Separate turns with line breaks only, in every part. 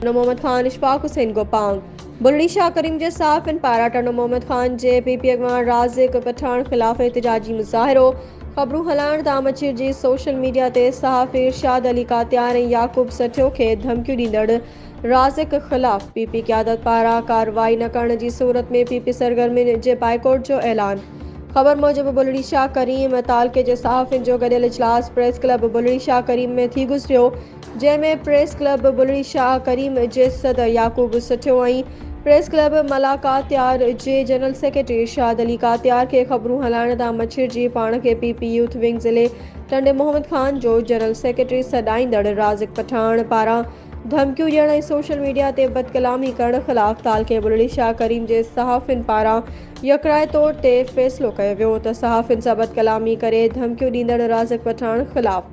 मोहम्मद खान इशफाक हुसैन गोपांग बुलड़ी शाह करीम जे सहाफ़िन पारां टनो मोहम्मद खान जे पीपी अगवान राज़िक पठान ख़िलाफ़ एहतिजाजी मुज़ाहिरो ख़बरूं हलाइण तां मचिर जी सोशल मीडिया ते सहाफ़ी इरशाद अली कात्यार ऐं याकूब सठियो खे धमकियूं ॾींदड़ राज़िक ख़िलाफ़ पीपी क़यादत पारां कार्रवाई न करण जी सूरत में पीपी सरगर्मियुनि जे बाइकॉट जो ऐलान। ख़बर मूजिब बुलड़ी शाह करीम तालके जे सहाफ़िन जो गॾियल इजलास प्रेस क्लब बुलड़ी शाह करीम में थी गुज़रियो, जंहिंमें प्रेस क्लब बुलड़ी शाह करीम जे सदर याकूब सठियो ऐं प्रेस क्लब मला कात्यार जे जनरल सेक्रेटरी इरशाद अली कात्यार के ख़बरूं हलाइण तां मछिर जी पाण खे पीपी यूथ विंग ज़िले टंडे मोहम्मद खान जो जनरल सेक्रेटरी सॾाईंदड़ राज़िक पठान पारां धमकियूं ॾियण ऐं सोशल मीडिया ते बदकलामी करण ख़िलाफ़ तालके बुलड़ी शाह करीम जे सहाफ़िन पारां यकराए तौर ते फ़ैसिलो कयो वियो त सहाफ़िन सां बदकलामी करे धमकियूं ॾींदड़ राज़िक पठान ख़िलाफ़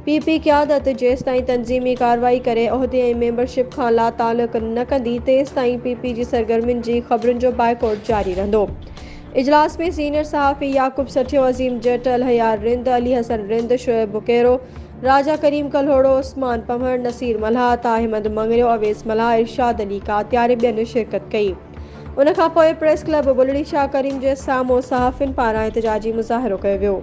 पीपी क़यादत जेसिताईं तंज़ीमी कार्रवाई करे उहिदे ऐं मेंबरशिप खां लाताल्लुक़ न कंदी तेसिताईं पीपी जी सरगर्मियुनि जी ख़बरुनि जो बाइकॉट जारी रहंदो। इजलास में सीनियर सहाफ़ी याकूब सठियो, अज़ीम जट, अलहयार रिंद, अली हसन रिंद, शुएब बुकेरो, राजा करीम कल्होड़ो, उस्मान पमहर, नसीर मल्हा, ताहिमद मंगरियो, अवेस मल्हा, इरशाद अली कात्यार ॿियनि शिरकत कई। उन खां पोइ प्रेस क्लब बुलड़ी शाह करीम जे साम्हूं सहाफ़िन पारां एहतिजाजी मुज़ाहिरो कयो वियो।